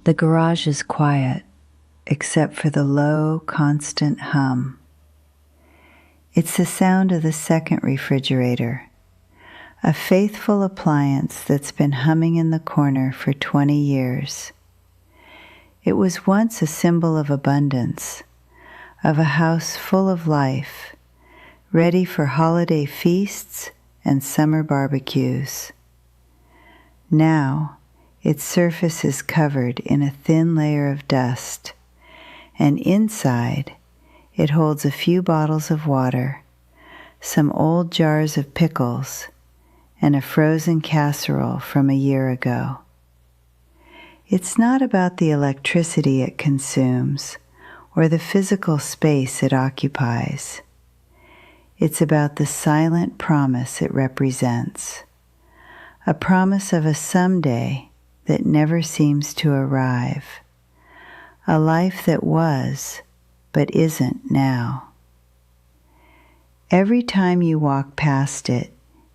The garage is quiet, except for the low, constant hum. It's the sound of the second refrigerator, a faithful appliance that's been humming in the corner for 20 years. It was once a symbol of abundance, of a house full of life, ready for holiday feasts and summer barbecues. Now, its surface is covered in a thin layer of dust, and inside, it holds a few bottles of water, some old jars of pickles, and a frozen casserole from a year ago. It's not about the electricity it consumes or the physical space it occupies. It's about the silent promise it represents, a promise of a someday that never seems to arrive, a life that was but isn't now. Every time you walk past it,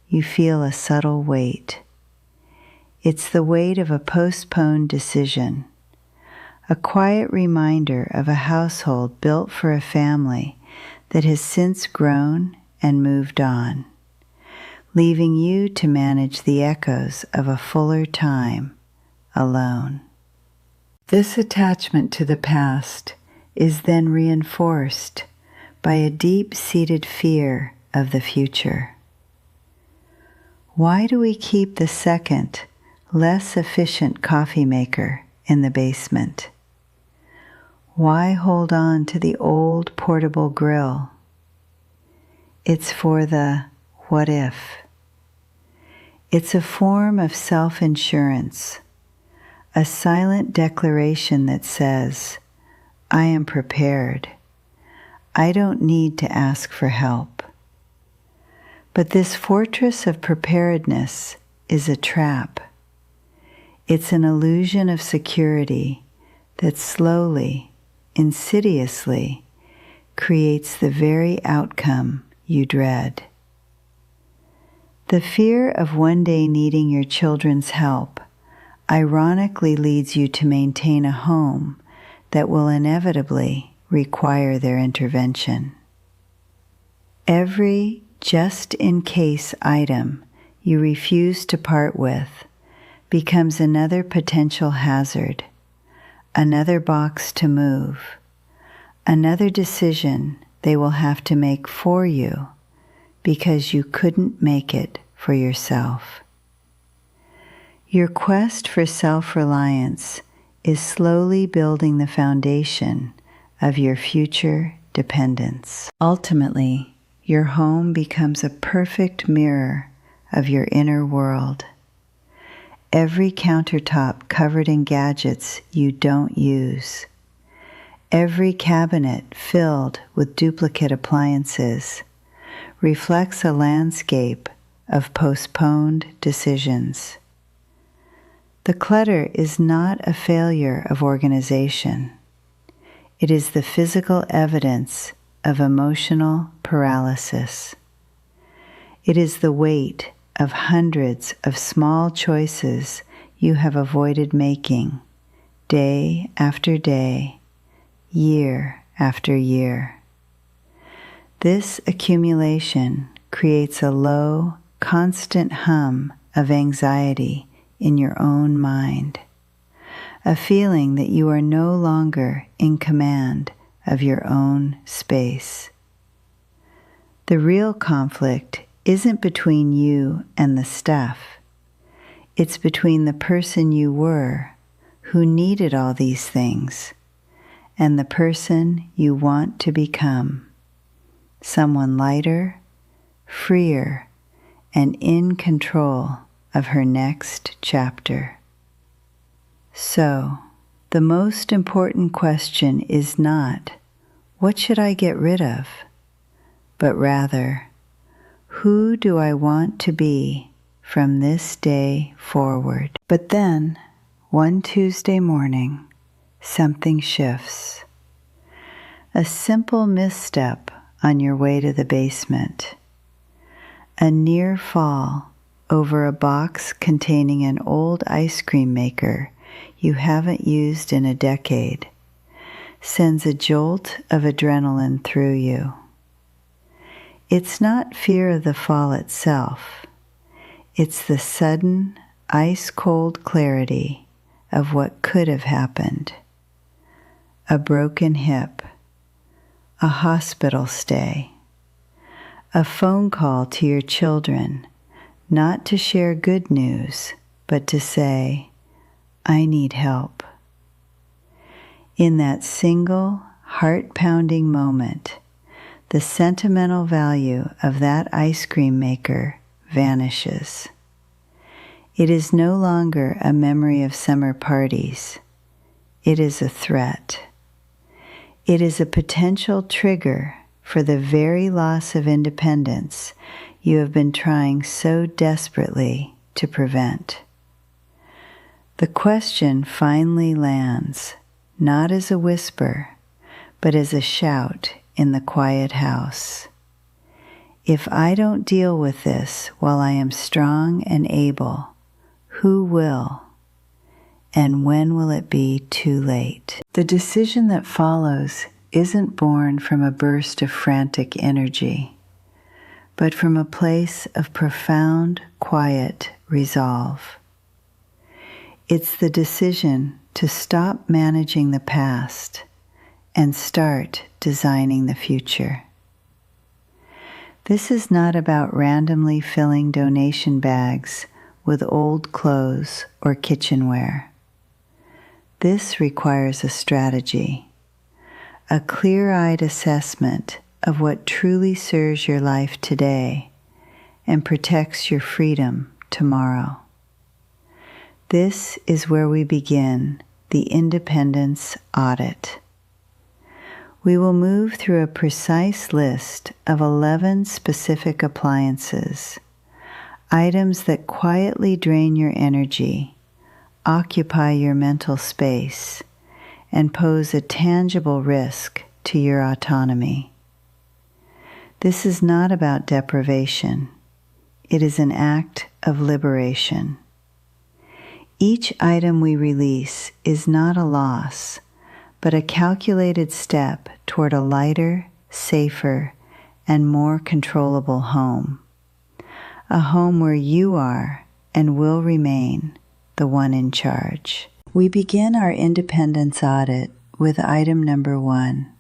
you feel a subtle weight. It's the weight of a postponed decision, a quiet reminder of a household built for a family that has since grown and moved on, leaving you to manage the echoes of a fuller time alone. This attachment to the past is then reinforced by a deep-seated fear of the future. Why do we keep the second, less efficient coffee maker in the basement? Why hold on to the old portable grill? It's for the what if. It's a form of self-insurance, a silent declaration that says, I am prepared. I don't need to ask for help. But this fortress of preparedness is a trap. It's an illusion of security that slowly, insidiously, creates the very outcome you dread. The fear of one day needing your children's help ironically leads you to maintain a home that will inevitably require their intervention. Every just-in-case item you refuse to part with becomes another potential hazard, another box to move, another decision they will have to make for you because you couldn't make it for yourself. Your quest for self-reliance is slowly building the foundation of your future dependence. Ultimately, your home becomes a perfect mirror of your inner world. Every countertop covered in gadgets you don't use. Every cabinet filled with duplicate appliances reflects a landscape of postponed decisions. The clutter is not a failure of organization. It is the physical evidence of emotional paralysis. It is the weight of hundreds of small choices you have avoided making, day after day, year after year. This accumulation creates a low, constant hum of anxiety in your own mind, a feeling that you are no longer in command of your own space. The real conflict isn't between you and the stuff. It's between the person you were, who needed all these things, and the person you want to become, someone lighter, freer, and in control of her next chapter. So, the most important question is not, what should I get rid of? But rather, who do I want to be from this day forward? But then, one Tuesday morning, something shifts. A simple misstep on your way to the basement. A near fall over a box containing an old ice cream maker you haven't used in a decade sends a jolt of adrenaline through you. It's not fear of the fall itself. It's the sudden, ice-cold clarity of what could have happened. A broken hip, a hospital stay, a phone call to your children, not to share good news, but to say, I need help. In that single, heart-pounding moment, the sentimental value of that ice cream maker vanishes. It is no longer a memory of summer parties. It is a threat. It is a potential trigger for the very loss of independence you have been trying so desperately to prevent. The question finally lands, not as a whisper, but as a shout in the quiet house. If I don't deal with this while I am strong and able, who will? And when will it be too late? The decision that follows isn't born from a burst of frantic energy, but from a place of profound, quiet resolve. It's the decision to stop managing the past and start designing the future. This is not about randomly filling donation bags with old clothes or kitchenware. This requires a strategy, a clear-eyed assessment of what truly serves your life today and protects your freedom tomorrow. This is where we begin the independence audit. We will move through a precise list of 11 specific appliances, items that quietly drain your energy, occupy your mental space, and pose a tangible risk to your autonomy. This is not about deprivation. It is an act of liberation. Each item we release is not a loss, but a calculated step toward a lighter, safer, and more controllable home. A home where you are and will remain the one in charge. We begin our independence audit with item number 1,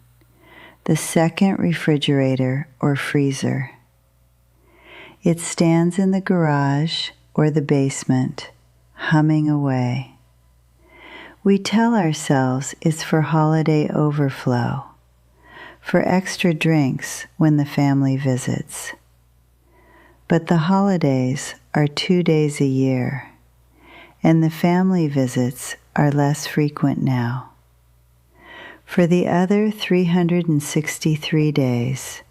the second refrigerator or freezer. It stands in the garage or the basement, humming away. We tell ourselves it's for holiday overflow, for extra drinks when the family visits. But the holidays are 2 days a year, and the family visits are less frequent now. For the other 363 days,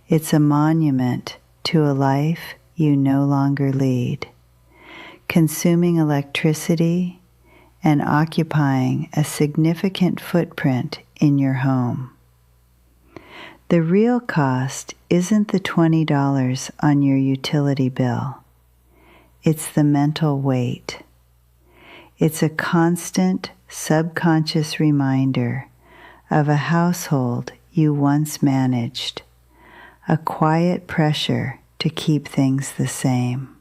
it's a monument to a life you no longer lead, consuming electricity and occupying a significant footprint in your home. The real cost isn't the $20 on your utility bill. It's the mental weight. It's a constant, subconscious reminder of a household you once managed, a quiet pressure to keep things the same.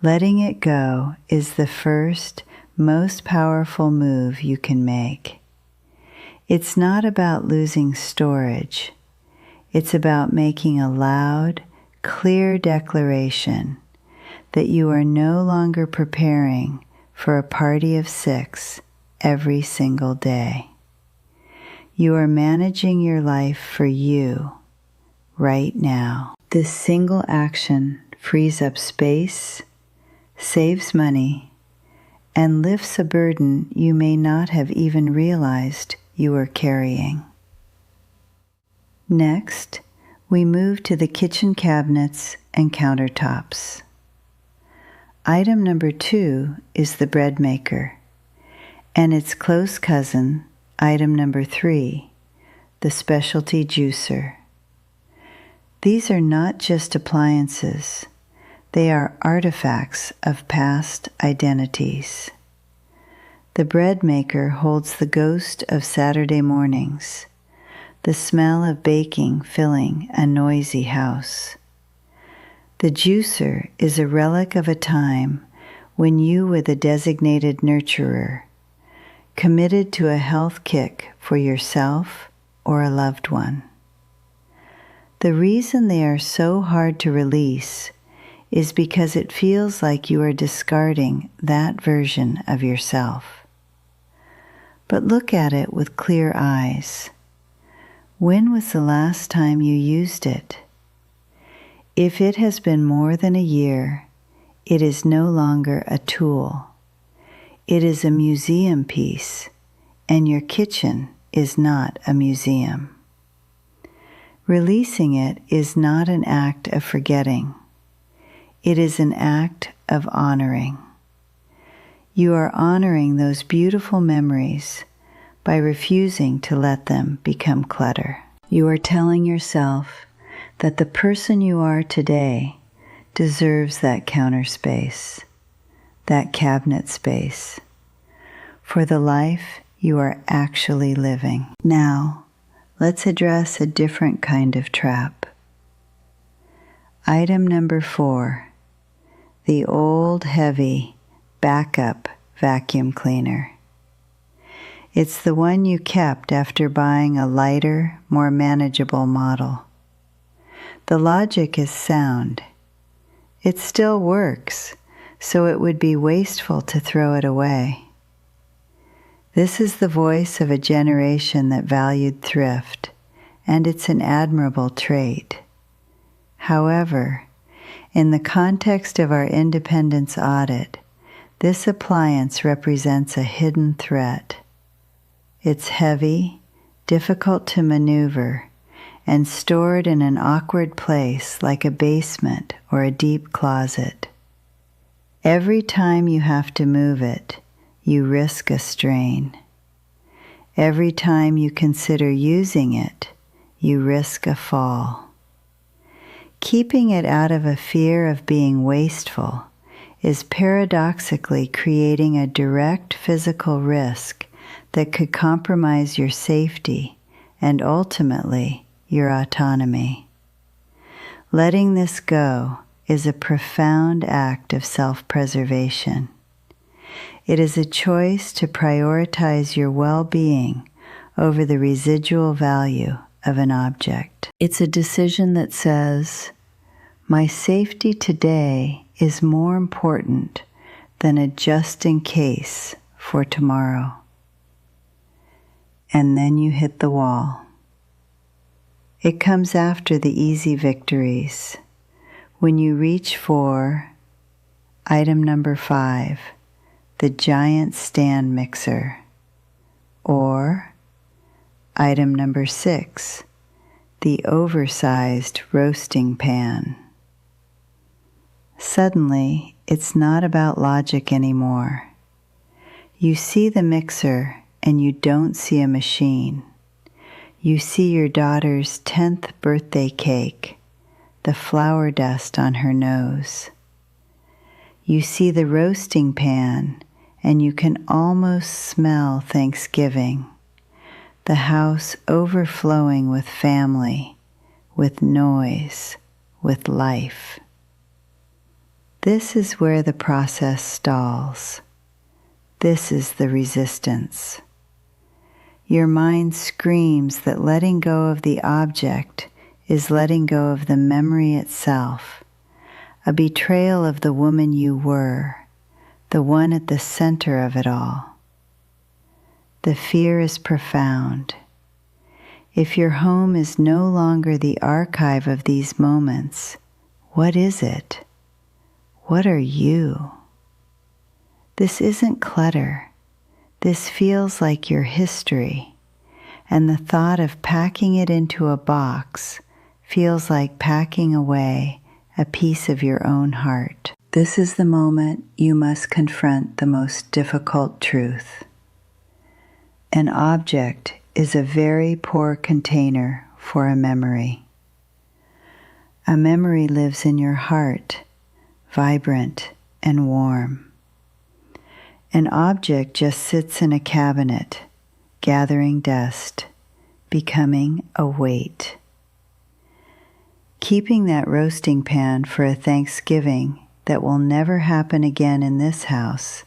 Letting it go is the first, most powerful move you can make. It's not about losing storage. It's about making a loud, clear declaration that you are no longer preparing for a party of 6 every single day. You are managing your life for you right now. This single action frees up space, saves money, and lifts a burden you may not have even realized you are carrying. Next, we move to the kitchen cabinets and countertops. Item number 2 is the bread maker, and its close cousin, item number 3, the specialty juicer. These are not just appliances. They are artifacts of past identities. The bread maker holds the ghost of Saturday mornings, the smell of baking filling a noisy house. The juicer is a relic of a time when you were the designated nurturer, committed to a health kick for yourself or a loved one. The reason they are so hard to release is because it feels like you are discarding that version of yourself. But look at it with clear eyes. When was the last time you used it? If it has been more than a year, it is no longer a tool. It is a museum piece, and your kitchen is not a museum. Releasing it is not an act of forgetting. It is an act of honoring. You are honoring those beautiful memories by refusing to let them become clutter. You are telling yourself that the person you are today deserves that counter space, that cabinet space, for the life you are actually living. Now, let's address a different kind of trap. Item number 4, the old, heavy, backup vacuum cleaner. It's the one you kept after buying a lighter, more manageable model. The logic is sound. It still works, so it would be wasteful to throw it away. This is the voice of a generation that valued thrift, and it's an admirable trait. However, in the context of our independence audit, this appliance represents a hidden threat. It's heavy, difficult to maneuver, and stored in an awkward place like a basement or a deep closet. Every time you have to move it, you risk a strain. Every time you consider using it, you risk a fall. Keeping it out of a fear of being wasteful is paradoxically creating a direct physical risk that could compromise your safety and ultimately your autonomy. Letting this go is a profound act of self-preservation. It is a choice to prioritize your well-being over the residual value of an object. It's a decision that says, my safety today is more important than a just-in-case for tomorrow. And then you hit the wall. It comes after the easy victories, when you reach for item number 5, the giant stand mixer, or item number 6, the oversized roasting pan. Suddenly, it's not about logic anymore. You see the mixer and you don't see a machine. You see your daughter's 10th birthday cake, the flour dust on her nose. You see the roasting pan, and you can almost smell Thanksgiving, the house overflowing with family, with noise, with life. This is where the process stalls. This is the resistance. Your mind screams that letting go of the object is letting go of the memory itself, a betrayal of the woman you were, the one at the center of it all. The fear is profound. If your home is no longer the archive of these moments, what is it? What are you? This isn't clutter. This feels like your history, and the thought of packing it into a box feels like packing away a piece of your own heart. This is the moment you must confront the most difficult truth. An object is a very poor container for a memory. A memory lives in your heart, vibrant and warm. An object just sits in a cabinet, gathering dust, becoming a weight. Keeping that roasting pan for a Thanksgiving that will never happen again in this house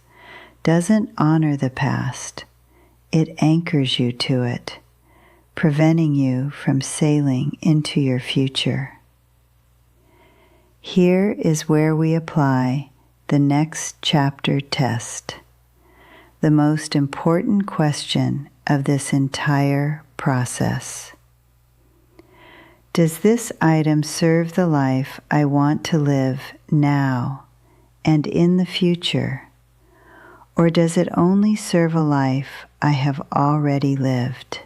doesn't honor the past. It anchors you to it, preventing you from sailing into your future. Here is where we apply the next chapter test, the most important question of this entire process. Does this item serve the life I want to live now and in the future? Or does it only serve a life I have already lived?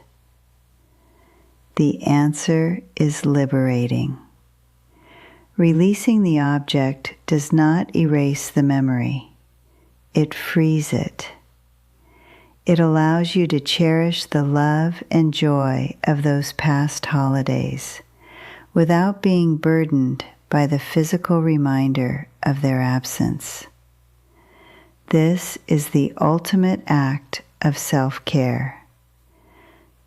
The answer is liberating. Releasing the object does not erase the memory. It frees it. It allows you to cherish the love and joy of those past holidays without being burdened by the physical reminder of their absence. This is the ultimate act of self-care,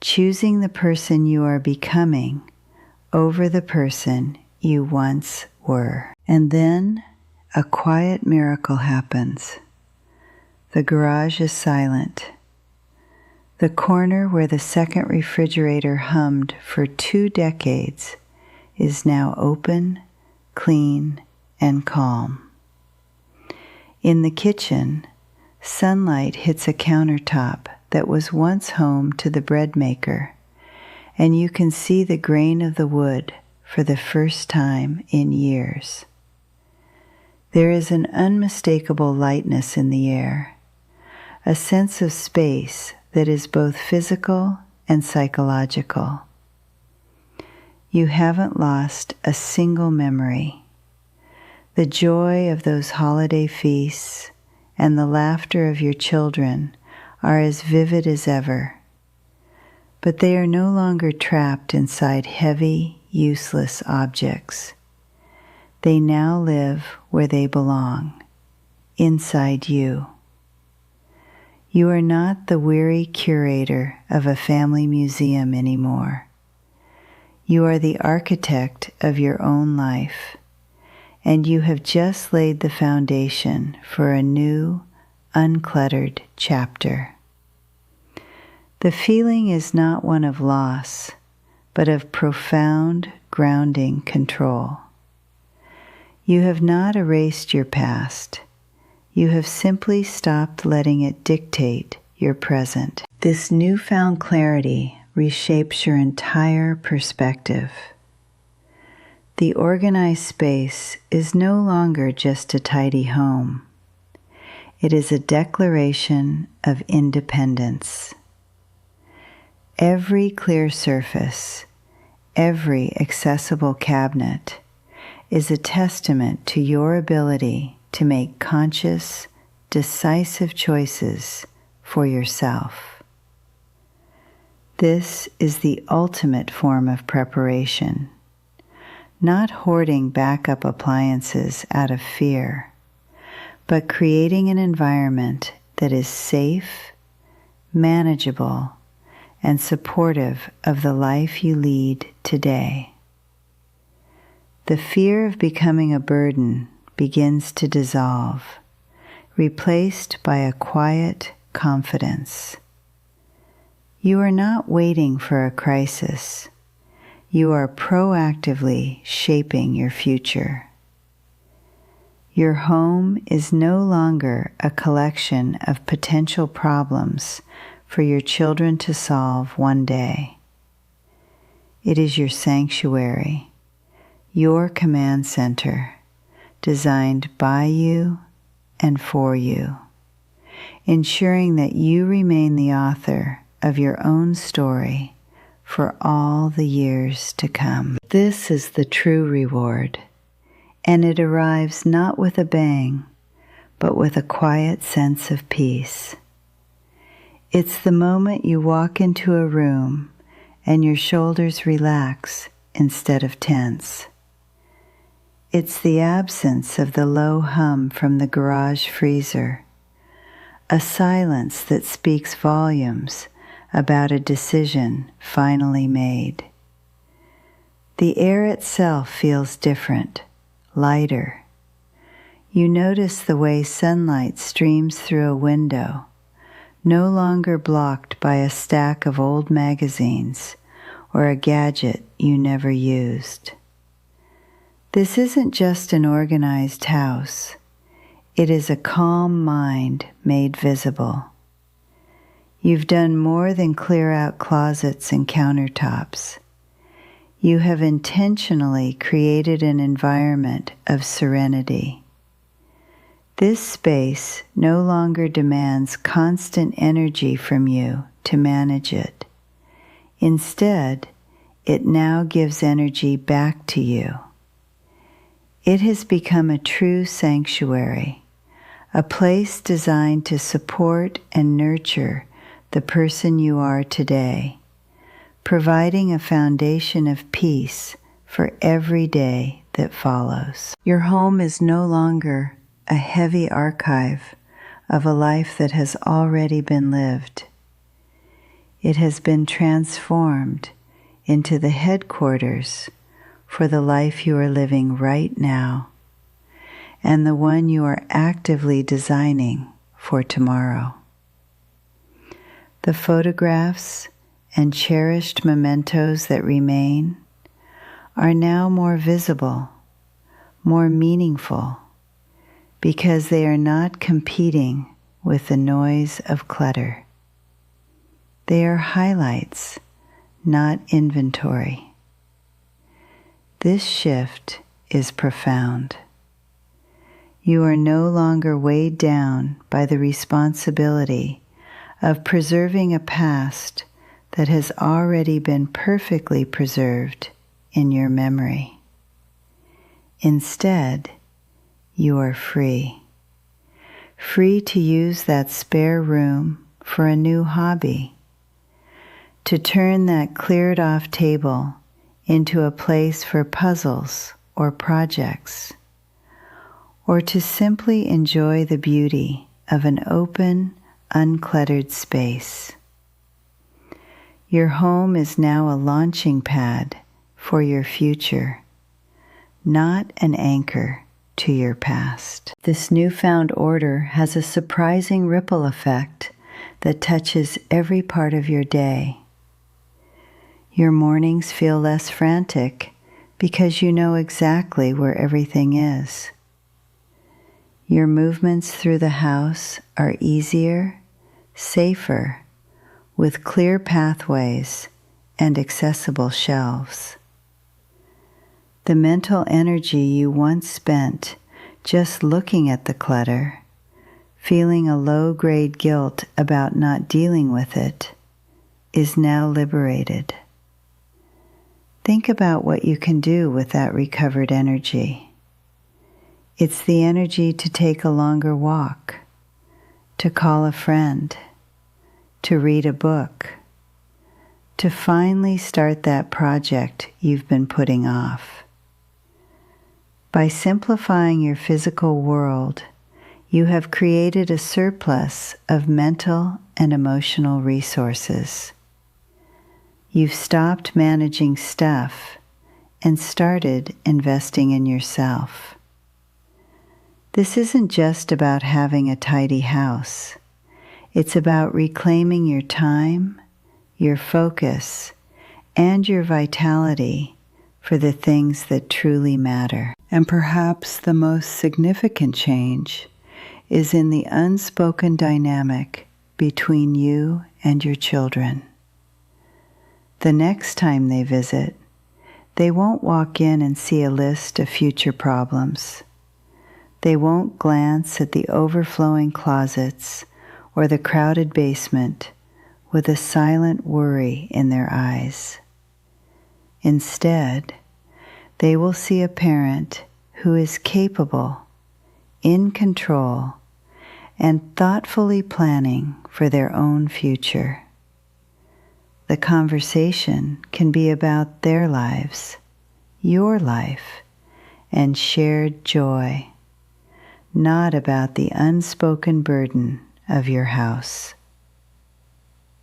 choosing the person you are becoming over the person you once were. And then a quiet miracle happens. The garage is silent. The corner where the second refrigerator hummed for 2 decades is now open, clean, and calm. In the kitchen, sunlight hits a countertop that was once home to the bread maker, and you can see the grain of the wood for the first time in years. There is an unmistakable lightness in the air, a sense of space that is both physical and psychological. You haven't lost a single memory. The joy of those holiday feasts and the laughter of your children are as vivid as ever, but they are no longer trapped inside heavy, useless objects. They now live where they belong, inside you. You are not the weary curator of a family museum anymore. You are the architect of your own life, and you have just laid the foundation for a new, uncluttered chapter. The feeling is not one of loss, but of profound, grounding control. You have not erased your past. You have simply stopped letting it dictate your present. This newfound clarity reshapes your entire perspective. The organized space is no longer just a tidy home. It is a declaration of independence. Every clear surface, every accessible cabinet is a testament to your ability to make conscious, decisive choices for yourself. This is the ultimate form of preparation, not hoarding backup appliances out of fear, but creating an environment that is safe, manageable, and supportive of the life you lead today. The fear of becoming a burden begins to dissolve, replaced by a quiet confidence. You are not waiting for a crisis. You are proactively shaping your future. Your home is no longer a collection of potential problems for your children to solve one day. It is your sanctuary, your command center, designed by you and for you, ensuring that you remain the author of your own story for all the years to come. This is the true reward, and it arrives not with a bang, but with a quiet sense of peace. It's the moment you walk into a room and your shoulders relax instead of tense. It's the absence of the low hum from the garage freezer, a silence that speaks volumes about a decision finally made. The air itself feels different, lighter. You notice the way sunlight streams through a window, no longer blocked by a stack of old magazines or a gadget you never used. This isn't just an organized house. It is a calm mind made visible. You've done more than clear out closets and countertops. You have intentionally created an environment of serenity. This space no longer demands constant energy from you to manage it. Instead, it now gives energy back to you. It has become a true sanctuary, a place designed to support and nurture the person you are today, providing a foundation of peace for every day that follows. Your home is no longer a heavy archive of a life that has already been lived. It has been transformed into the headquarters for the life you are living right now and the one you are actively designing for tomorrow. The photographs and cherished mementos that remain are now more visible, more meaningful, because they are not competing with the noise of clutter. They are highlights, not inventory. This shift is profound. You are no longer weighed down by the responsibility of preserving a past that has already been perfectly preserved in your memory. Instead, you are free. Free to use that spare room for a new hobby, to turn that cleared-off table into a place for puzzles or projects, or to simply enjoy the beauty of an open, uncluttered space. Your home is now a launching pad for your future, not an anchor to your past. This newfound order has a surprising ripple effect that touches every part of your day. Your mornings feel less frantic because you know exactly where everything is. Your movements through the house are easier, safer, with clear pathways and accessible shelves. The mental energy you once spent just looking at the clutter, feeling a low-grade guilt about not dealing with it, is now liberated. Think about what you can do with that recovered energy. It's the energy to take a longer walk, to call a friend, to read a book, to finally start that project you've been putting off. By simplifying your physical world, you have created a surplus of mental and emotional resources. You've stopped managing stuff and started investing in yourself. This isn't just about having a tidy house. It's about reclaiming your time, your focus, and your vitality for the things that truly matter. And perhaps the most significant change is in the unspoken dynamic between you and your children. The next time they visit, they won't walk in and see a list of future problems. They won't glance at the overflowing closets or the crowded basement with a silent worry in their eyes. Instead, they will see a parent who is capable, in control, and thoughtfully planning for their own future. The conversation can be about their lives, your life, and shared joy, not about the unspoken burden of your house.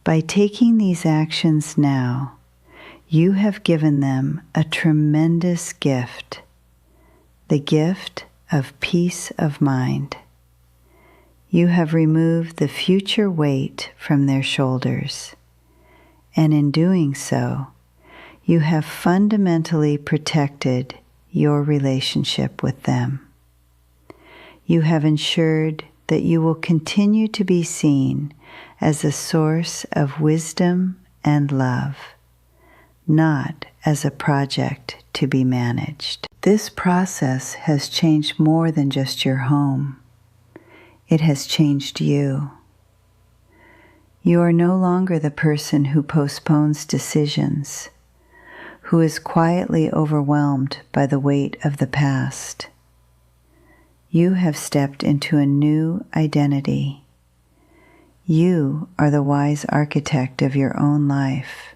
By taking these actions now, you have given them a tremendous gift, the gift of peace of mind. You have removed the future weight from their shoulders, and in doing so, you have fundamentally protected your relationship with them. You have ensured that you will continue to be seen as a source of wisdom and love, not as a project to be managed. This process has changed more than just your home. It has changed you. You are no longer the person who postpones decisions, who is quietly overwhelmed by the weight of the past. You have stepped into a new identity. You are the wise architect of your own life,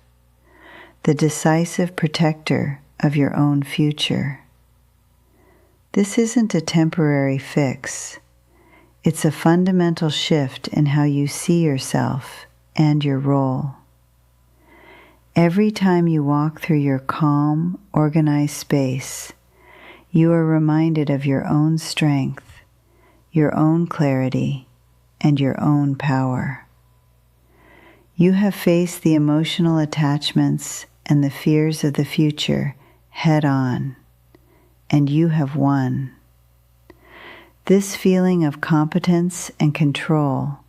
the decisive protector of your own future. This isn't a temporary fix. It's a fundamental shift in how you see yourself and your role. Every time you walk through your calm, organized space, you are reminded of your own strength, your own clarity, and your own power. You have faced the emotional attachments and the fears of the future head on, and you have won. This feeling of competence and control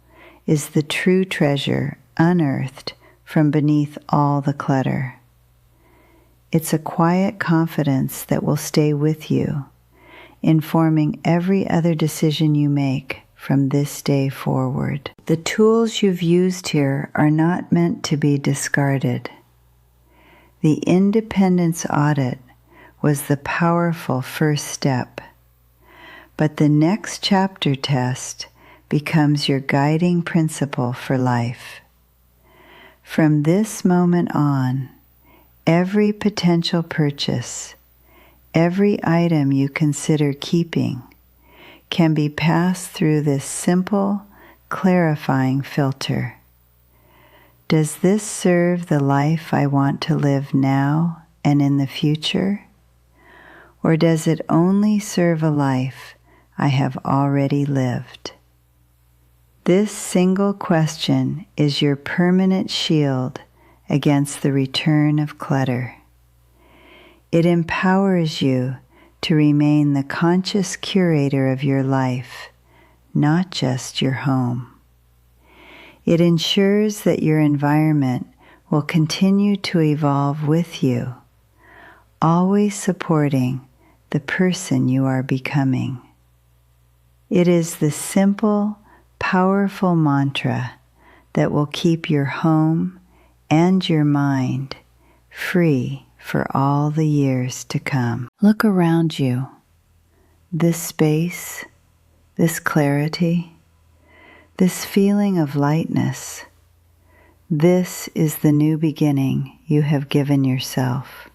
is the true treasure unearthed from beneath all the clutter. It's a quiet confidence that will stay with you, informing every other decision you make from this day forward. The tools you've used here are not meant to be discarded. The independence audit was the powerful first step, but the next chapter test becomes your guiding principle for life. From this moment on, every potential purchase, every item you consider keeping, can be passed through this simple, clarifying filter. Does this serve the life I want to live now and in the future? Or does it only serve a life I have already lived? This single question is your permanent shield against the return of clutter. It empowers you to remain the conscious curator of your life, not just your home. It ensures that your environment will continue to evolve with you, always supporting the person you are becoming. It is the simple, powerful mantra that will keep your home and your mind free for all the years to come. Look around you. This space, this clarity, this feeling of lightness, this is the new beginning you have given yourself.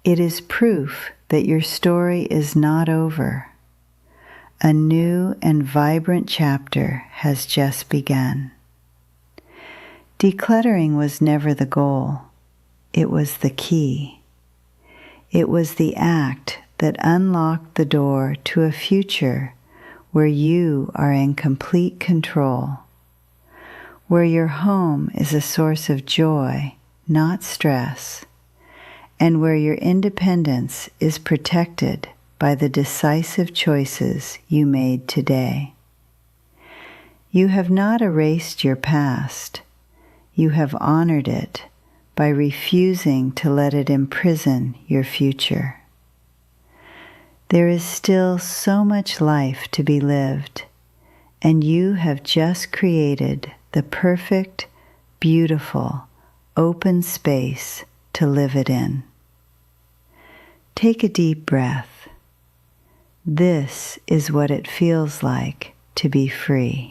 It is proof that your story is not over. A new and vibrant chapter has just begun. Decluttering was never the goal. It was the key. It was the act that unlocked the door to a future where you are in complete control, where your home is a source of joy, not stress, and where your independence is protected by the decisive choices you made today. You have not erased your past. You have honored it by refusing to let it imprison your future. There is still so much life to be lived, and you have just created the perfect, beautiful, open space to live it in. Take a deep breath. This is what it feels like to be free.